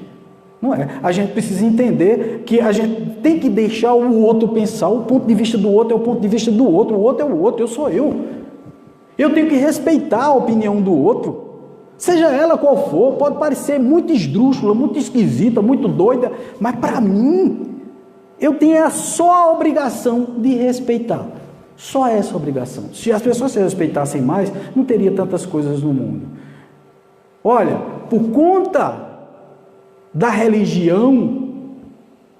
Não é. A gente precisa entender que a gente tem que deixar o outro pensar. O ponto de vista do outro é o ponto de vista do outro. O outro é o outro, eu sou eu. Eu tenho que respeitar a opinião do outro. Seja ela qual for, pode parecer muito esdrúxula, muito esquisita, muito doida, mas para mim, eu tenho só a obrigação de respeitar. Só essa obrigação. Se as pessoas se respeitassem mais, não teria tantas coisas no mundo. Olha, por conta da religião,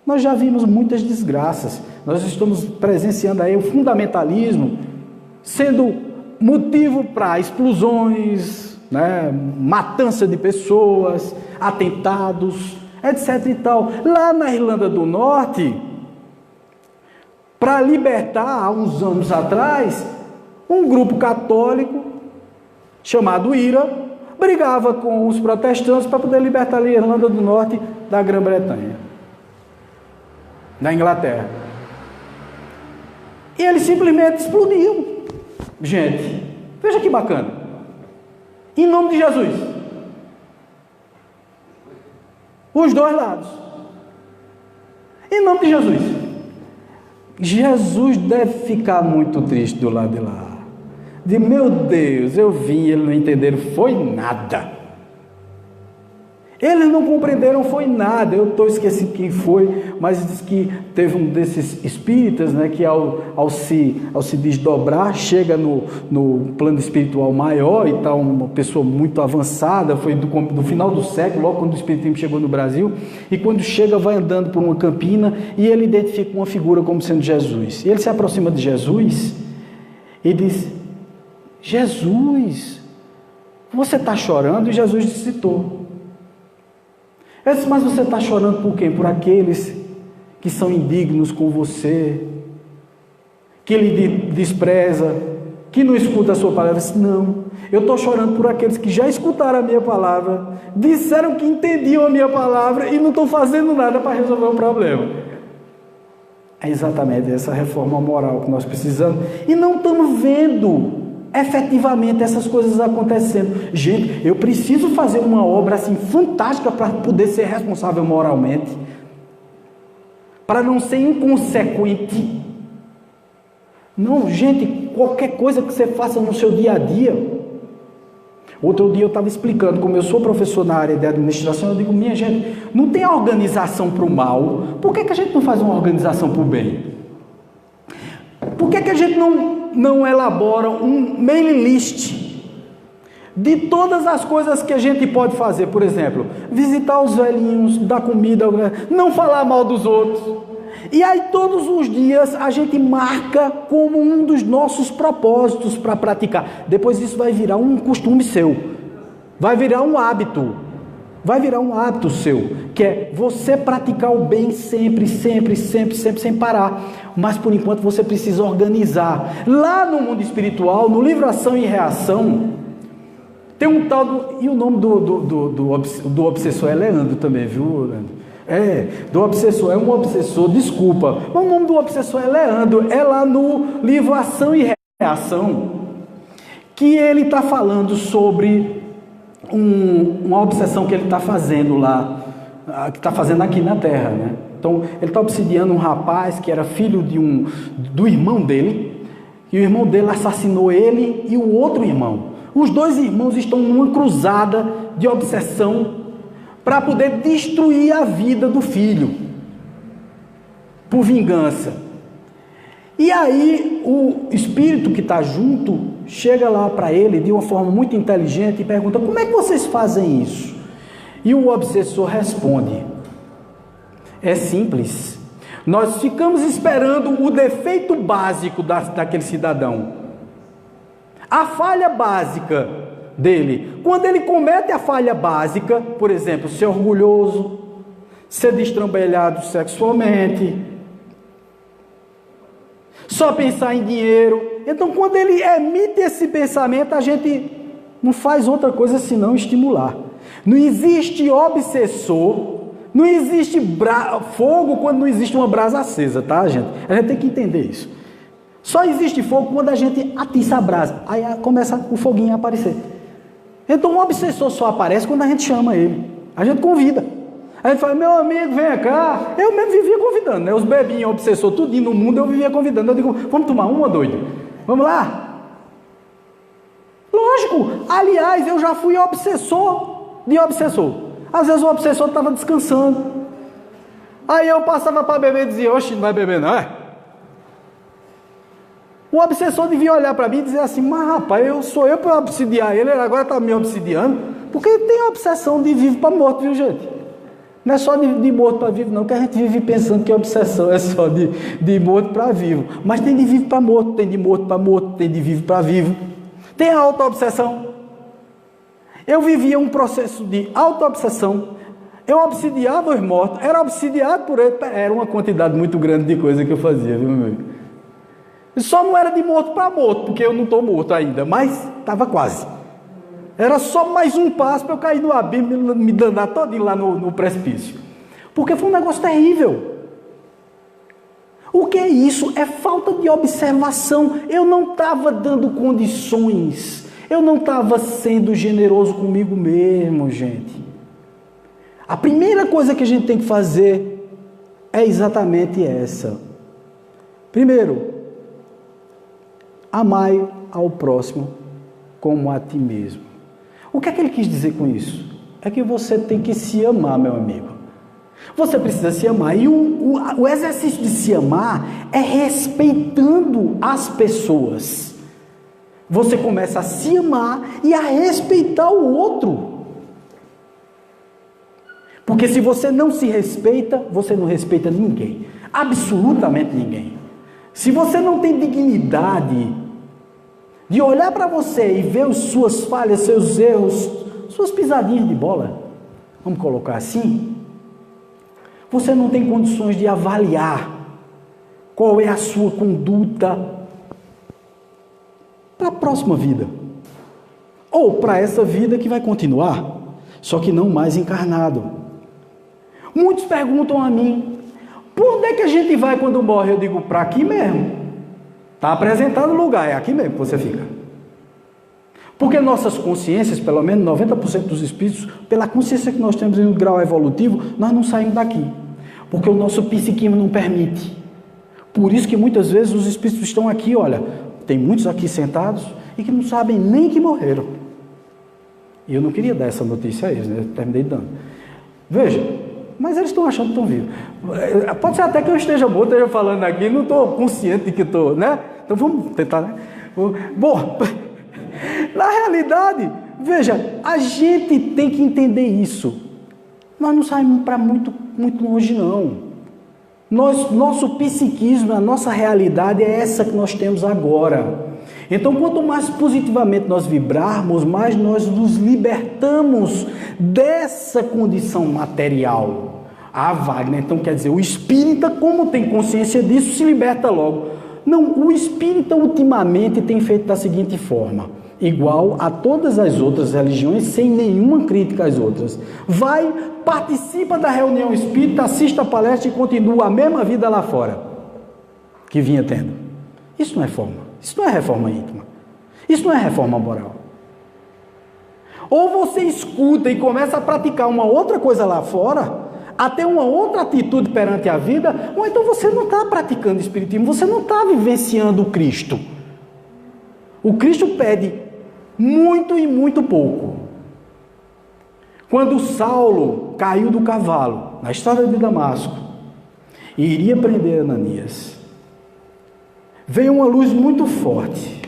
nós já vimos muitas desgraças. Nós estamos presenciando aí o fundamentalismo sendo motivo para explosões, né, matança de pessoas, atentados, etc e tal. Lá na Irlanda do Norte, para libertar, há uns anos atrás, um grupo católico chamado IRA brigava com os protestantes para poder libertar a Irlanda do Norte da Grã-Bretanha, da Inglaterra. E eles simplesmente explodiam. Gente, veja que bacana. Em nome de Jesus. Os dois lados. Em nome de Jesus. Jesus deve ficar muito triste do lado de lá. De meu Deus, eu vim, eles não entenderam, foi nada. Eles não compreenderam, foi nada. Eu estou esquecendo quem foi, mas diz que teve um desses espíritas, né, que ao se desdobrar, chega no plano espiritual maior e tal, uma pessoa muito avançada, foi do final do século, logo quando o espiritismo chegou no Brasil, e quando chega vai andando por uma campina e ele identifica uma figura como sendo Jesus. E ele se aproxima de Jesus e disse: Jesus, você está chorando? E Jesus disse: estou. Eu disse: mas você está chorando por quem? Por aqueles que são indignos com você, que lhe despreza, que não escuta a sua palavra. Eu disse: não, eu estou chorando por aqueles que já escutaram a minha palavra, disseram que entendiam a minha palavra e não estão fazendo nada para resolver o problema. É exatamente essa reforma moral que nós precisamos, e não estamos vendo efetivamente essas coisas acontecendo. Gente, eu preciso fazer uma obra assim fantástica para poder ser responsável moralmente, para não ser inconsequente. Não, gente, qualquer coisa que você faça no seu dia a dia. Outro dia eu estava explicando, como eu sou professor na área de administração, eu digo: minha gente, não tem organização para o mal, por que a gente não faz uma organização para o bem? Por que a gente não elabora um mailing list de todas as coisas que a gente pode fazer? Por exemplo, visitar os velhinhos, dar comida, não falar mal dos outros. E aí todos os dias a gente marca como um dos nossos propósitos para praticar. Depois isso vai virar um costume seu, vai virar um hábito seu, que é você praticar o bem sempre, sem parar. Mas por enquanto você precisa organizar. Lá no mundo espiritual, no livro Ação e Reação, tem um tal e o nome do obsessor é Leandro também, viu, Leandro? Do obsessor, é um obsessor, desculpa, mas o nome do obsessor é Leandro, é lá no livro Ação e Reação, que ele está falando sobre uma obsessão que ele está fazendo lá, que está fazendo aqui na Terra, né? Então, ele está obsidiando um rapaz que era filho do irmão dele, e o irmão dele assassinou ele e o outro irmão. Os dois irmãos estão numa cruzada de obsessão para poder destruir a vida do filho, por vingança. E aí o espírito que está junto chega lá para ele de uma forma muito inteligente e pergunta: como é que vocês fazem isso? E o obsessor responde: é simples, nós ficamos esperando o defeito básico daquele cidadão, a falha básica dele. Quando ele comete a falha básica, por exemplo, ser orgulhoso, ser destrambelhado sexualmente, só pensar em dinheiro. Então, quando ele emite esse pensamento, a gente não faz outra coisa senão estimular. Não existe obsessor, não existe fogo quando não existe uma brasa acesa, tá, gente? A gente tem que entender isso. Só existe fogo quando a gente atiça a brasa, aí começa o foguinho a aparecer. Então o obsessor só aparece quando a gente chama ele, a gente convida. A gente fala: meu amigo, vem cá. Eu mesmo vivia convidando, né? Os bebinhos, obsessor, tudinho no mundo eu vivia convidando. Eu digo: vamos tomar uma, doido? Vamos lá? Lógico, aliás, eu já fui obsessor de obsessor. Às vezes o obsessor estava descansando, aí eu passava para beber e dizia: oxe, não vai beber não, é? O obsessor devia olhar para mim e dizer assim: mas rapaz, sou eu para obsidiar ele agora está me obsidiando? Porque tem a obsessão de vivo para morto, viu, gente? Não é só de morto para vivo não, que a gente vive pensando que a obsessão é só de morto para vivo. Mas tem de vivo para morto, tem de morto para morto, tem de vivo para vivo. Tem a auto-obsessão. Eu vivia um processo de auto-obsessão. Eu obsidiava os mortos, era obsidiado por ele. Era uma quantidade muito grande de coisa que eu fazia, viu, meu amigo? Só não era de morto para morto, porque eu não estou morto ainda, mas estava quase. Era só mais um passo para eu cair no abismo, me danar todinho lá no precipício. Porque foi um negócio terrível. O que é isso? É falta de observação. Eu não estava dando condições. Eu não estava sendo generoso comigo mesmo, gente. A primeira coisa que a gente tem que fazer é exatamente essa. Primeiro, amai ao próximo como a ti mesmo. O que é que ele quis dizer com isso? É que você tem que se amar, meu amigo. Você precisa se amar. E o exercício de se amar é respeitando as pessoas. Você começa a se amar e a respeitar o outro. Porque se você não se respeita, você não respeita ninguém. Absolutamente ninguém. Se você não tem dignidade, de olhar para você e ver as suas falhas, seus erros, suas pisadinhas de bola, vamos colocar assim, você não tem condições de avaliar qual é a sua conduta para a próxima vida, ou para essa vida que vai continuar, só que não mais encarnado. Muitos perguntam a mim, por onde é que a gente vai quando morre? Eu digo, para aqui mesmo. Está apresentado o lugar, é aqui mesmo que você fica. Porque nossas consciências, pelo menos 90% dos espíritos, pela consciência que nós temos em um grau evolutivo, nós não saímos daqui. Porque o nosso psiquismo não permite. Por isso que muitas vezes os espíritos estão aqui, olha, tem muitos aqui sentados e que não sabem nem que morreram. E eu não queria dar essa notícia a eles, né? Eu terminei dando. Veja, mas eles estão achando que estão vivos. Pode ser até que eu esteja bom, esteja falando aqui, não estou consciente de que estou, né? Então vamos tentar, né? Bom, na realidade, veja, a gente tem que entender isso. Nós não saímos para muito longe, não. Nosso psiquismo, a nossa realidade é essa que nós temos agora. Então, quanto mais positivamente nós vibrarmos, mais nós nos libertamos dessa condição material. Ah, Wagner, então quer dizer, o espírita, como tem consciência disso, se liberta logo. Não, o espírita ultimamente tem feito da seguinte forma, igual a todas as outras religiões, sem nenhuma crítica às outras. Vai, participa da reunião espírita, assiste a palestra e continua a mesma vida lá fora que vinha tendo. Isso não é forma. Isso não é reforma íntima. Isso não é reforma moral. Ou você escuta e começa a praticar uma outra coisa lá fora, a ter uma outra atitude perante a vida, ou então você não está praticando espiritismo, você não está vivenciando o Cristo. O Cristo pede muito e muito pouco. Quando Saulo caiu do cavalo, na estrada de Damasco, e iria prender Ananias, veio uma luz muito forte,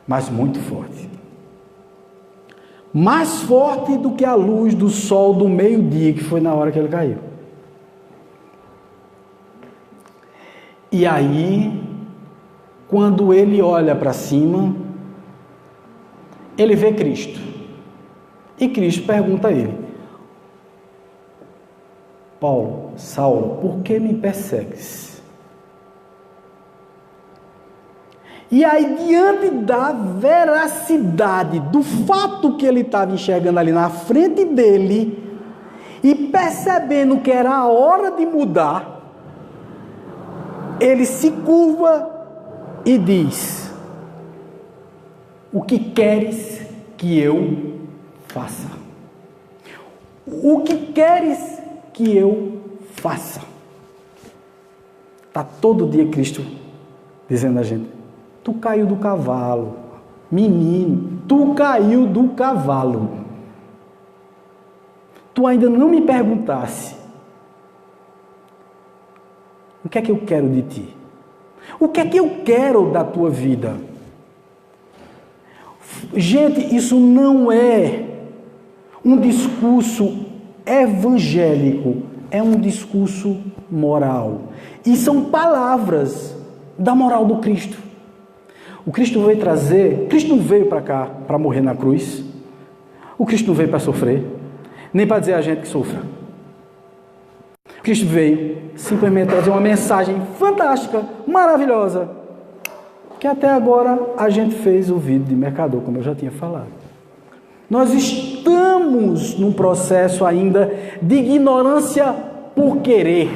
mas muito forte. Mais forte do que a luz do sol do meio-dia, que foi na hora que ele caiu. E aí, quando ele olha para cima, ele vê Cristo. E Cristo pergunta a ele: Paulo, Saulo, por que me persegues? E aí, diante da veracidade do fato que ele estava enxergando ali na frente dele, e percebendo que era a hora de mudar, ele se curva e diz: o que queres que eu faça? O que queres que eu faça? Está todo dia Cristo dizendo a gente: tu caiu do cavalo, menino, tu caiu do cavalo. Tu ainda não me perguntasse o que é que eu quero de ti? O que é que eu quero da tua vida? Gente, isso não é um discurso evangélico, é um discurso moral. E são palavras da moral do Cristo. O Cristo veio trazer, Cristo não veio para cá para morrer na cruz, o Cristo não veio para sofrer, nem para dizer a gente que sofra. O Cristo veio simplesmente trazer uma mensagem fantástica, maravilhosa, que até agora a gente fez o vídeo de mercador, como eu já tinha falado. Nós estamos num processo ainda de ignorância por querer,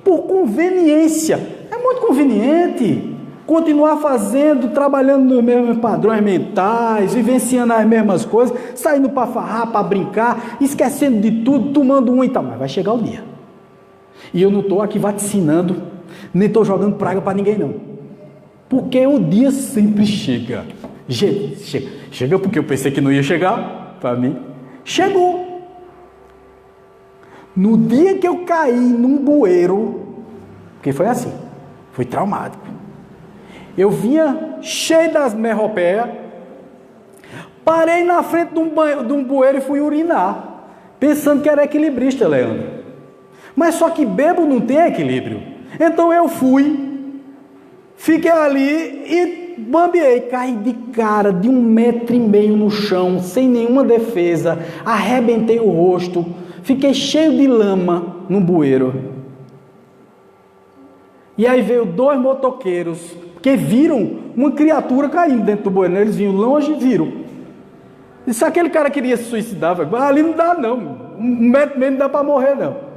por conveniência. É muito conveniente continuar fazendo, trabalhando nos mesmos padrões mentais, vivenciando as mesmas coisas, saindo para farrar, para brincar, esquecendo de tudo, tomando um e tal. Mas vai chegar o dia. E eu não estou aqui vaticinando, nem estou jogando praga para ninguém, não. Porque o dia sempre chega. Gente, chega porque eu pensei que não ia chegar para mim. Chegou. No dia que eu caí num bueiro, porque foi assim, foi traumático. Eu vinha cheio das merropeias, parei na frente de um bueiro e fui urinar, pensando que era equilibrista, Leandro. Mas só que bebo não tem equilíbrio. Então eu fui, fiquei ali e bambiei, caí de cara de 1,5 metro no chão, sem nenhuma defesa, arrebentei o rosto, fiquei cheio de lama no bueiro. E aí veio 2 motoqueiros, que viram uma criatura caindo dentro do bueiro, eles vinham longe e viram. E se aquele cara queria se suicidar, ali não dá não, 1,5 metro não dá para morrer não.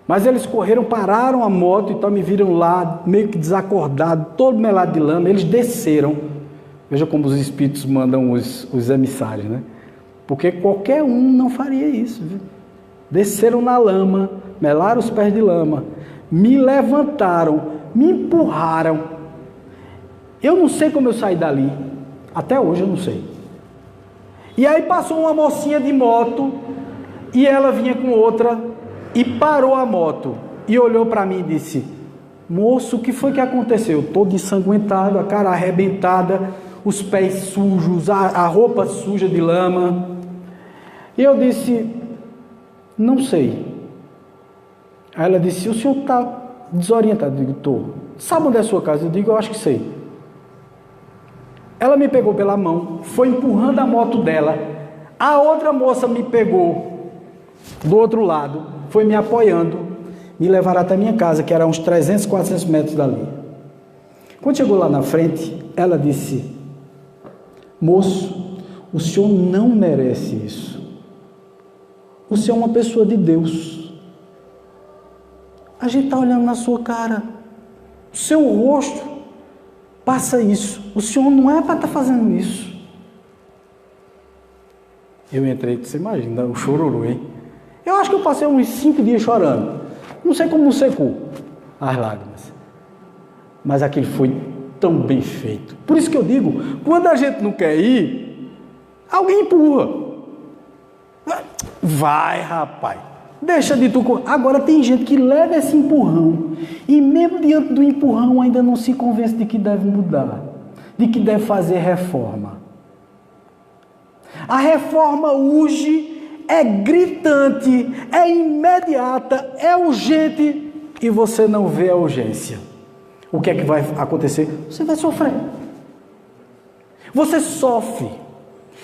Mas eles correram, pararam a moto, então me viram lá, meio que desacordado, todo melado de lama. Eles desceram. Veja como os espíritos mandam os emissários, né? Porque qualquer um não faria isso, viu? Desceram na lama, melaram os pés de lama, me levantaram, me empurraram. Eu não sei como eu saí dali, até hoje eu não sei. E aí passou uma mocinha de moto, e ela vinha com outra, e parou a moto, e olhou para mim e disse: moço, o que foi que aconteceu? Todo ensanguentado, a cara arrebentada, os pés sujos, a roupa suja de lama. E eu disse: não sei. Aí ela disse: o senhor está desorientado? Eu digo: estou. Sabe onde é a sua casa? Eu digo: eu acho que sei. Ela me pegou pela mão, foi empurrando a moto dela. A outra moça me pegou do outro lado, foi me apoiando, me levaram até minha casa, que era uns 300, 400 metros dali. Quando chegou lá na frente, ela disse: moço, o senhor não merece isso. O senhor é uma pessoa de Deus. A gente está olhando na sua cara, o seu rosto passa isso. O senhor não é para estar fazendo isso. Eu entrei, você imagina, o chororô, hein? Eu acho que eu passei uns 5 dias chorando. Não sei como não secou as lágrimas. Mas aquilo foi tão bem feito. Por isso que eu digo, quando a gente não quer ir, alguém empurra. Vai, rapaz. Deixa de tu. Agora tem gente que leva esse empurrão e mesmo diante do empurrão ainda não se convence de que deve mudar, de que deve fazer reforma. A reforma urge, é gritante, é imediata, é urgente e você não vê a urgência. O que é que vai acontecer? Você vai sofrer. Você sofre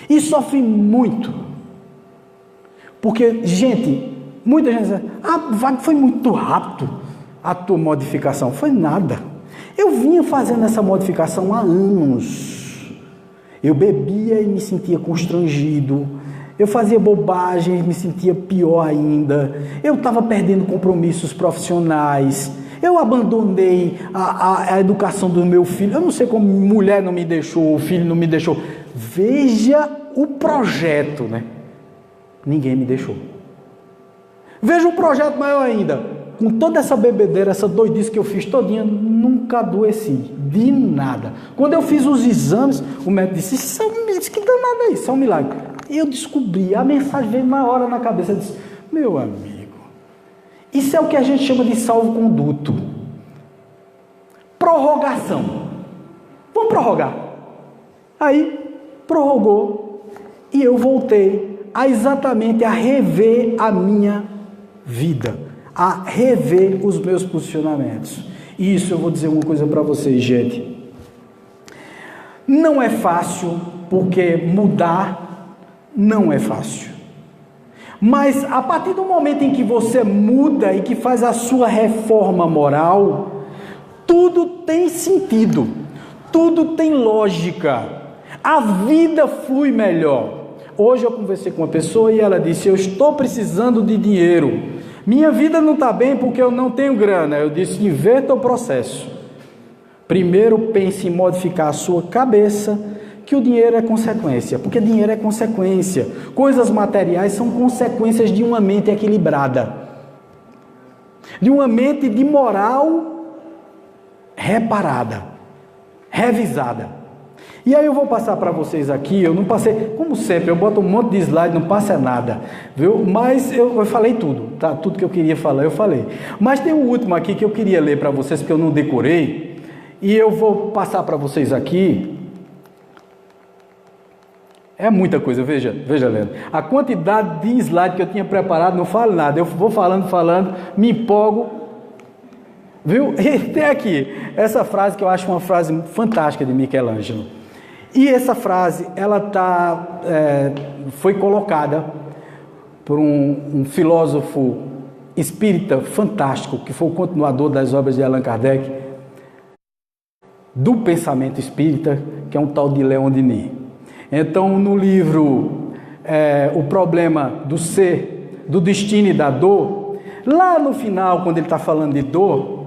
e sofre muito. Porque, gente, muita gente diz: foi muito rápido a tua modificação. Foi nada. Eu vinha fazendo essa modificação há anos. Eu bebia e me sentia constrangido. Eu fazia bobagem, me sentia pior ainda. Eu estava perdendo compromissos profissionais. Eu abandonei a educação do meu filho. Eu não sei como mulher não me deixou, o filho não me deixou. Veja o projeto, né? Ninguém me deixou. Veja um projeto maior ainda. Com toda essa bebedeira, essa doidice que eu fiz todinha, nunca adoeci. De nada. Quando eu fiz os exames, o médico disse: isso que danado é isso, é um milagre. E eu descobri, a mensagem veio na hora na cabeça. Eu disse: meu amigo, isso é o que a gente chama de salvo-conduto. Prorrogação. Vamos prorrogar. Aí, prorrogou. E eu voltei exatamente a rever a minha vida, a rever os meus posicionamentos. E isso eu vou dizer uma coisa para vocês, gente. Não é fácil, porque mudar não é fácil. Mas a partir do momento em que você muda e que faz a sua reforma moral, tudo tem sentido, tudo tem lógica, a vida flui melhor. Hoje eu conversei com uma pessoa e ela disse: eu estou precisando de dinheiro, minha vida não está bem porque eu não tenho grana. Eu disse: inverta o processo. Primeiro pense em modificar a sua cabeça, que o dinheiro é consequência, porque dinheiro é consequência. Coisas materiais são consequências de uma mente equilibrada, de uma mente de moral reparada, revisada. E aí eu vou passar para vocês aqui, eu não passei, como sempre, eu boto um monte de slide, não passa nada, viu? Mas eu falei tudo, tá? Tudo que eu queria falar, eu falei. Mas tem um último aqui que eu queria ler para vocês, porque eu não decorei, e eu vou passar para vocês aqui. É muita coisa, veja, Leandro. A quantidade de slide que eu tinha preparado, não falo nada. Eu vou falando, me empolgo. Viu? E tem aqui essa frase que eu acho uma frase fantástica de Michelangelo. E essa frase, ela foi colocada por um filósofo espírita fantástico, que foi o continuador das obras de Allan Kardec, do pensamento espírita, que é um tal de Leon Denis. Então, no livro O Problema do Ser, do Destino e da Dor, lá no final, quando ele está falando de dor,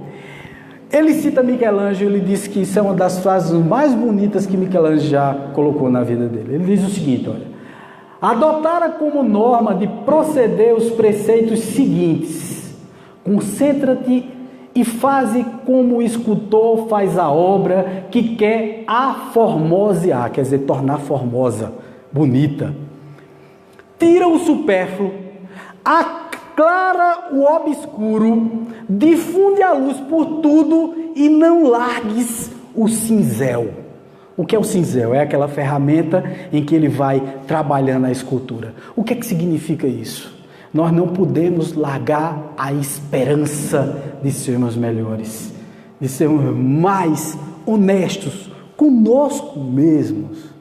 ele cita Michelangelo e diz que isso é uma das frases mais bonitas que Michelangelo já colocou na vida dele. Ele diz o seguinte, olha: adotara como norma de proceder os preceitos seguintes: concentra-te e faze como o escultor faz a obra que quer aformosear, quer dizer, tornar formosa, bonita. Tira o supérfluo, aclara o obscuro, difunde a luz por tudo e não largues o cinzel. O que é o cinzel? É aquela ferramenta em que ele vai trabalhando a escultura. O que é que significa isso? Nós não podemos largar a esperança de sermos melhores, de sermos mais honestos conosco mesmos.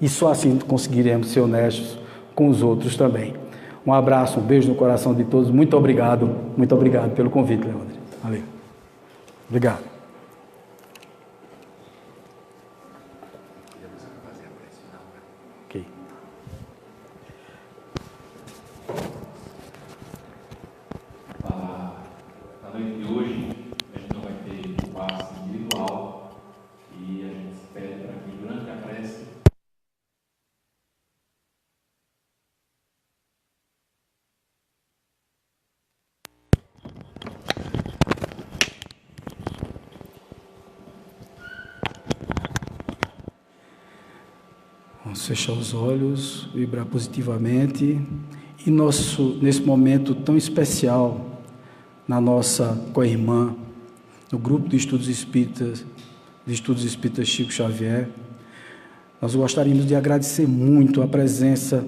E só assim conseguiremos ser honestos com os outros também. Um abraço, um beijo no coração de todos. Muito obrigado pelo convite, Leandro. Valeu. Obrigado. Ok. Na noite de hoje, a gente não vai ter o passe individual e a gente pede para que durante a prece vamos fechar os olhos, vibrar positivamente e nesse momento tão especial na nossa co-irmã, no grupo de Estudos Espíritas Chico Xavier, nós gostaríamos de agradecer muito a presença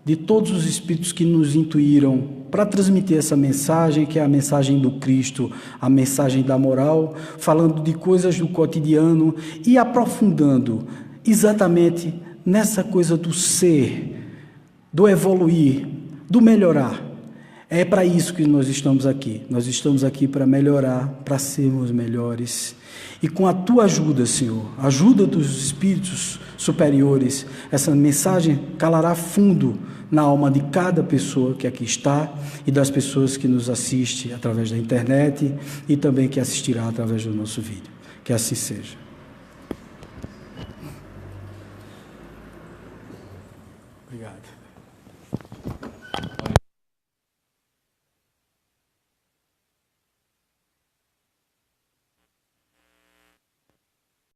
de todos os espíritos que nos intuíram para transmitir essa mensagem, que é a mensagem do Cristo, a mensagem da moral, falando de coisas do cotidiano e aprofundando exatamente nessa coisa do ser, do evoluir, do melhorar. É para isso que nós estamos aqui. Nós estamos aqui para melhorar, para sermos melhores. E com a tua ajuda, Senhor, a ajuda dos espíritos superiores, essa mensagem calará fundo na alma de cada pessoa que aqui está e das pessoas que nos assistem através da internet e também que assistirá através do nosso vídeo. Que assim seja.